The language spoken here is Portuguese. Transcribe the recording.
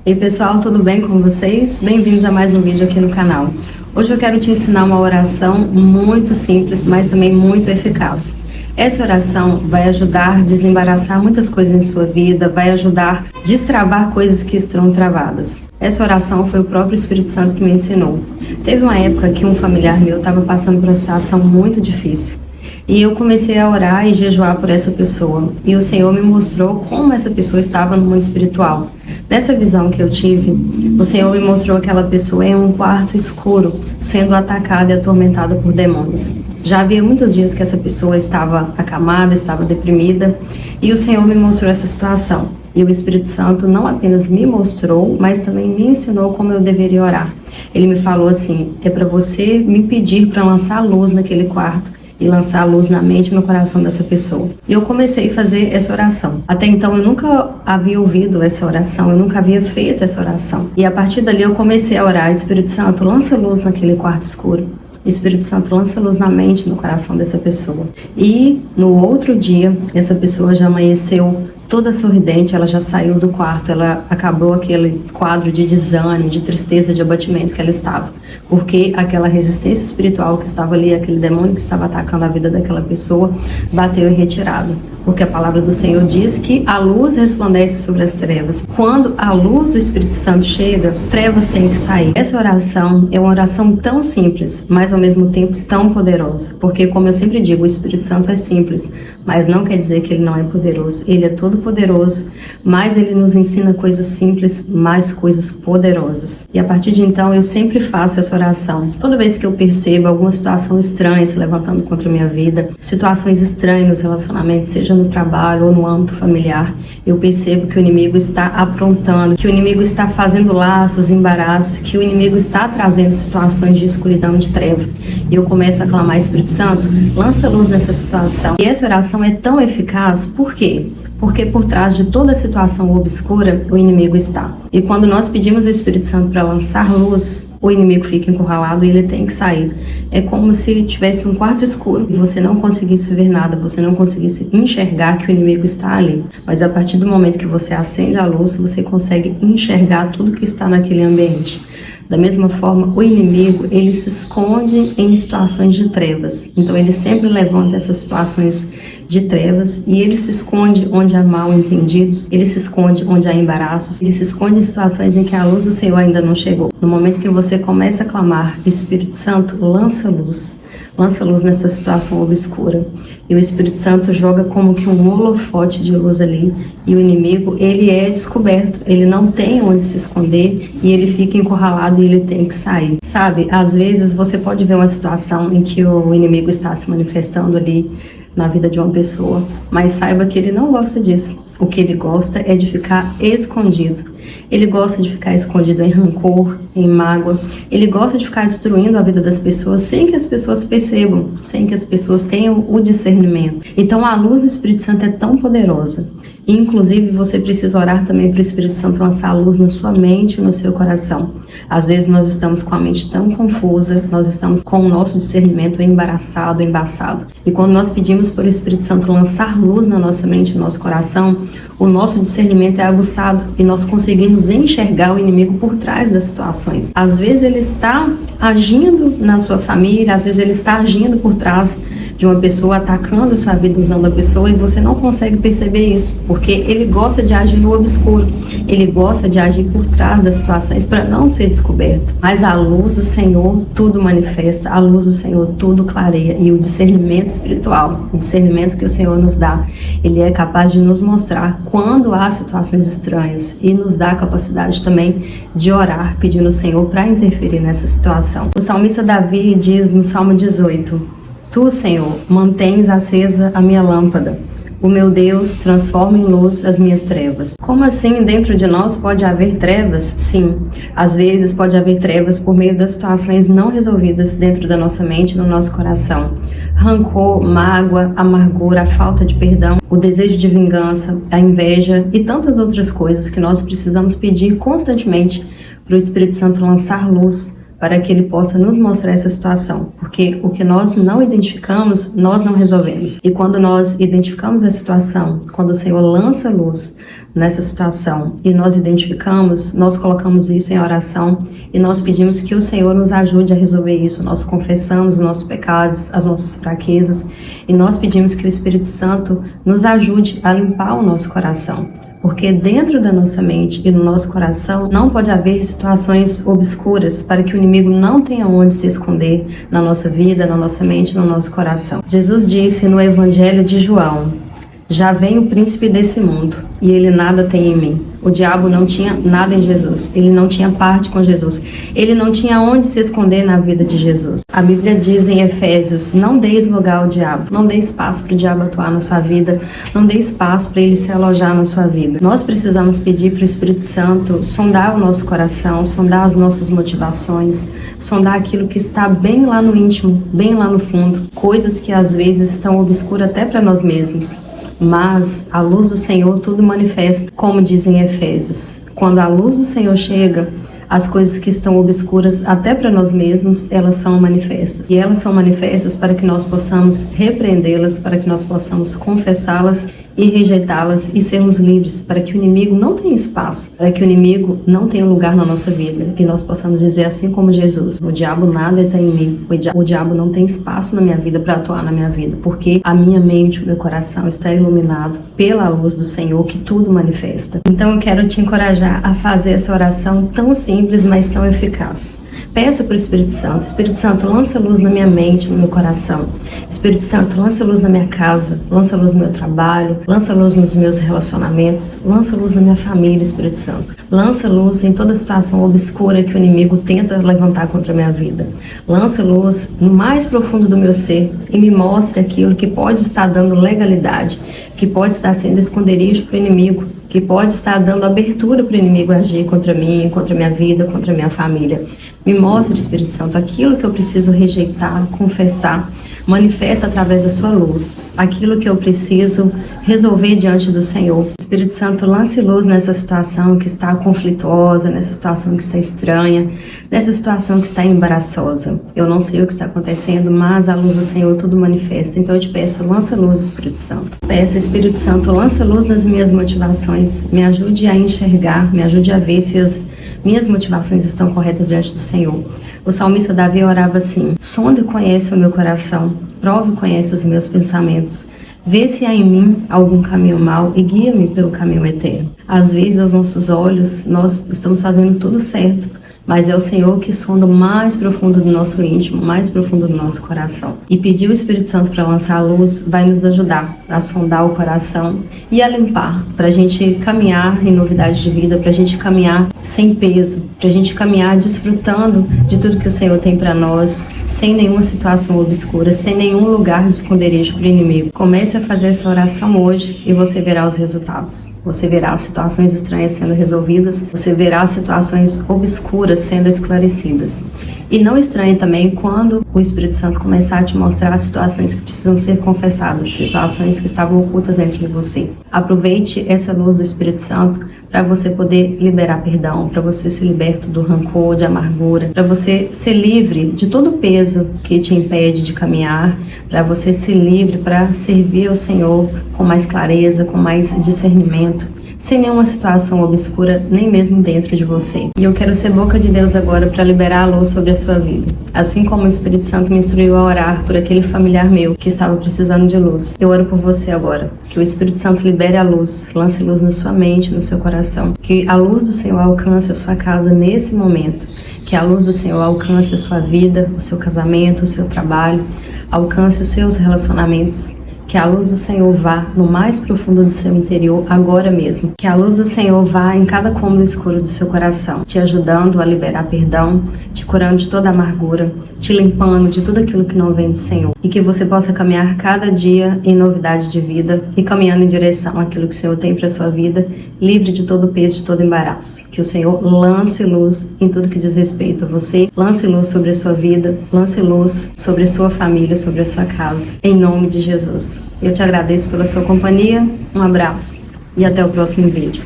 Ei pessoal, tudo bem com vocês? Bem-vindos a mais um vídeo aqui no canal. Hoje eu quero te ensinar uma oração muito simples, mas também muito eficaz. Essa oração vai ajudar a desembaraçar muitas coisas em sua vida, vai ajudar a destravar coisas que estão travadas. Essa oração foi o próprio Espírito Santo que me ensinou. Teve uma época que um familiar meu estava passando por uma situação muito difícil. E eu comecei a orar e jejuar por essa pessoa. E o Senhor me mostrou como essa pessoa estava no mundo espiritual. Nessa visão que eu tive, o Senhor me mostrou aquela pessoa em um quarto escuro, sendo atacada e atormentada por demônios. Já havia muitos dias que essa pessoa estava acamada, estava deprimida, e o Senhor me mostrou essa situação. E o Espírito Santo não apenas me mostrou, mas também me ensinou como eu deveria orar. Ele me falou assim: é para você me pedir para lançar luz naquele quarto e lançar a luz na mente e no coração dessa pessoa. E eu comecei a fazer essa oração. Até então eu nunca havia ouvido essa oração, eu nunca havia feito essa oração. E a partir dali eu comecei a orar: Espírito Santo, lança luz naquele quarto escuro. Espírito Santo, lança luz na mente e no coração dessa pessoa. E no outro dia, essa pessoa já amanheceu toda sorridente, ela já saiu do quarto, ela acabou aquele quadro de desânimo, de tristeza, de abatimento que ela estava. Porque aquela resistência espiritual que estava ali, aquele demônio que estava atacando a vida daquela pessoa, bateu em retirada. Porque a palavra do Senhor diz que a luz resplandece sobre as trevas. Quando a luz do Espírito Santo chega, trevas têm que sair. Essa oração é uma oração tão simples, mas ao mesmo tempo tão poderosa. Porque, como eu sempre digo, o Espírito Santo é simples, mas não quer dizer que ele não é poderoso. Ele é todo poderoso, mas ele nos ensina coisas simples, mais coisas poderosas. E a partir de então, eu sempre faço essa oração. Toda vez que eu percebo alguma situação estranha se levantando contra a minha vida, situações estranhas nos relacionamentos, seja no trabalho ou no âmbito familiar, eu percebo que o inimigo está aprontando, que o inimigo está fazendo laços, embaraços, que o inimigo está trazendo situações de escuridão, de treva. E eu começo a clamar: Espírito Santo, lança luz nessa situação. E essa oração é tão eficaz, por quê? Porque por trás de toda situação obscura, o inimigo está. E quando nós pedimos ao Espírito Santo para lançar luz, o inimigo fica encurralado e ele tem que sair. É como se tivesse um quarto escuro e você não conseguisse ver nada, você não conseguisse enxergar que o inimigo está ali. Mas a partir do momento que você acende a luz, você consegue enxergar tudo que está naquele ambiente. Da mesma forma, o inimigo, ele se esconde em situações de trevas. Então ele sempre levanta essas situações de trevas e ele se esconde onde há mal entendidos, ele se esconde onde há embaraços, ele se esconde em situações em que a luz do Senhor ainda não chegou. No momento que você começa a clamar: Espírito Santo, lança luz nessa situação obscura. E o Espírito Santo joga como que um holofote de luz ali, e o inimigo, ele é descoberto, ele não tem onde se esconder e ele fica encurralado e ele tem que sair. Sabe, às vezes você pode ver uma situação em que o inimigo está se manifestando ali na vida de uma pessoa, mas saiba que ele não gosta disso. O que ele gosta é de ficar escondido. Ele gosta de ficar escondido em rancor, em mágoa. Ele gosta de ficar destruindo a vida das pessoas sem que as pessoas percebam, sem que as pessoas tenham o discernimento. Então a luz do Espírito Santo é tão poderosa. E, inclusive, você precisa orar também para o Espírito Santo lançar a luz na sua mente e no seu coração. Às vezes nós estamos com a mente tão confusa, nós estamos com o nosso discernimento embaraçado, embaçado. E quando nós pedimos para o Espírito Santo lançar luz na nossa mente e no nosso coração, o nosso discernimento é aguçado e nós conseguimos enxergar o inimigo por trás das situações. Às vezes ele está agindo na sua família, às vezes ele está agindo por trás de uma pessoa, atacando a sua vida, usando a pessoa, e você não consegue perceber isso, porque ele gosta de agir no obscuro, ele gosta de agir por trás das situações para não ser descoberto. Mas a luz do Senhor tudo manifesta, a luz do Senhor tudo clareia, e o discernimento espiritual, o discernimento que o Senhor nos dá, ele é capaz de nos mostrar quando há situações estranhas e nos dá a capacidade também de orar, pedindo ao Senhor para interferir nessa situação. O salmista Davi diz no Salmo 18: Tu, Senhor, mantens acesa a minha lâmpada. O meu Deus transforma em luz as minhas trevas. Como assim dentro de nós pode haver trevas? Sim, às vezes pode haver trevas por meio das situações não resolvidas dentro da nossa mente e no nosso coração. Rancor, mágoa, amargura, a falta de perdão, o desejo de vingança, a inveja e tantas outras coisas que nós precisamos pedir constantemente para o Espírito Santo lançar luz, para que ele possa nos mostrar essa situação, porque o que nós não identificamos, nós não resolvemos. E quando nós identificamos a situação, quando o Senhor lança luz, nessa situação e nós identificamos, nós colocamos isso em oração e nós pedimos que o Senhor nos ajude a resolver isso. Nós confessamos os nossos pecados, as nossas fraquezas e nós pedimos que o Espírito Santo nos ajude a limpar o nosso coração. Porque dentro da nossa mente e no nosso coração não pode haver situações obscuras para que o inimigo não tenha onde se esconder na nossa vida, na nossa mente, no nosso coração. Jesus disse no Evangelho de João: já vem o príncipe desse mundo e ele nada tem em mim. O diabo não tinha nada em Jesus, ele não tinha parte com Jesus, ele não tinha onde se esconder na vida de Jesus. A Bíblia diz em Efésios: não deis lugar ao diabo, não dê espaço para o diabo atuar na sua vida, não dê espaço para ele se alojar na sua vida. Nós precisamos pedir para o Espírito Santo sondar o nosso coração, sondar as nossas motivações, sondar aquilo que está bem lá no íntimo, bem lá no fundo, coisas que às vezes estão obscuras até para nós mesmos. Mas a luz do Senhor tudo manifesta, como dizem em Efésios. Quando a luz do Senhor chega, as coisas que estão obscuras até para nós mesmos, elas são manifestas. E elas são manifestas para que nós possamos repreendê-las, para que nós possamos confessá-las e rejeitá-las e sermos livres, para que o inimigo não tenha espaço, para que o inimigo não tenha lugar na nossa vida, que nós possamos dizer assim como Jesus: o diabo nada está em mim, o diabo não tem espaço na minha vida para atuar na minha vida, porque a minha mente, o meu coração está iluminado pela luz do Senhor que tudo manifesta. Então eu quero te encorajar a fazer essa oração tão simples, mas tão eficaz. Peça para o Espírito Santo: Espírito Santo, lança luz na minha mente, no meu coração. Espírito Santo, lança luz na minha casa, lança luz no meu trabalho, lança luz nos meus relacionamentos, lança luz na minha família, Espírito Santo. Lança luz em toda situação obscura que o inimigo tenta levantar contra a minha vida. Lança luz no mais profundo do meu ser e me mostre aquilo que pode estar dando legalidade, que pode estar sendo esconderijo para o inimigo, que pode estar dando abertura para o inimigo agir contra mim, contra a minha vida, contra a minha família. Me mostre, Espírito Santo, aquilo que eu preciso rejeitar, confessar. Manifesta através da sua luz aquilo que eu preciso resolver diante do Senhor. Espírito Santo, lance luz nessa situação que está conflituosa, nessa situação que está estranha, nessa situação que está embaraçosa. Eu não sei o que está acontecendo, mas a luz do Senhor tudo manifesta. Então eu te peço, lança luz, Espírito Santo. Peço, Espírito Santo, lança luz nas minhas motivações. Me ajude a enxergar, me ajude a ver se as minhas motivações estão corretas diante do Senhor. O salmista Davi orava assim: sonda e conhece o meu coração, prova e conhece os meus pensamentos. Vê se há em mim algum caminho mau e guia-me pelo caminho eterno. Às vezes, aos nossos olhos, nós estamos fazendo tudo certo, mas é o Senhor que sonda o mais profundo do nosso íntimo, o mais profundo do nosso coração. E pedir o Espírito Santo para lançar a luz vai nos ajudar a sondar o coração e a limpar, para a gente caminhar em novidade de vida, para a gente caminhar sem peso, para a gente caminhar desfrutando de tudo que o Senhor tem para nós, sem nenhuma situação obscura, sem nenhum lugar de esconderijo para o inimigo. Comece a fazer essa oração hoje e você verá os resultados. Você verá as situações estranhas sendo resolvidas, você verá as situações obscuras sendo esclarecidas. E não estranhe também quando o Espírito Santo começar a te mostrar as situações que precisam ser confessadas, situações que estavam ocultas dentro de você. Aproveite essa luz do Espírito Santo para você poder liberar perdão, para você ser liberto do rancor, de amargura, para você ser livre de todo o peso que te impede de caminhar, para você ser livre para servir ao Senhor com mais clareza, com mais discernimento, sem nenhuma situação obscura, nem mesmo dentro de você. E eu quero ser boca de Deus agora para liberar a luz sobre a sua vida. Assim como o Espírito Santo me instruiu a orar por aquele familiar meu que estava precisando de luz, eu oro por você agora. Que o Espírito Santo libere a luz, lance luz na sua mente, no seu coração. Que a luz do Senhor alcance a sua casa nesse momento. Que a luz do Senhor alcance a sua vida, o seu casamento, o seu trabalho, alcance os seus relacionamentos. Que a luz do Senhor vá no mais profundo do seu interior agora mesmo. Que a luz do Senhor vá em cada cômodo escuro do seu coração, te ajudando a liberar perdão, te curando de toda amargura, te limpando de tudo aquilo que não vem do Senhor. E que você possa caminhar cada dia em novidade de vida e caminhando em direção àquilo que o Senhor tem para a sua vida, livre de todo peso, de todo embaraço. Que o Senhor lance luz em tudo que diz respeito a você, lance luz sobre a sua vida, lance luz sobre a sua família, sobre a sua casa. Em nome de Jesus. Eu te agradeço pela sua companhia, um abraço e até o próximo vídeo.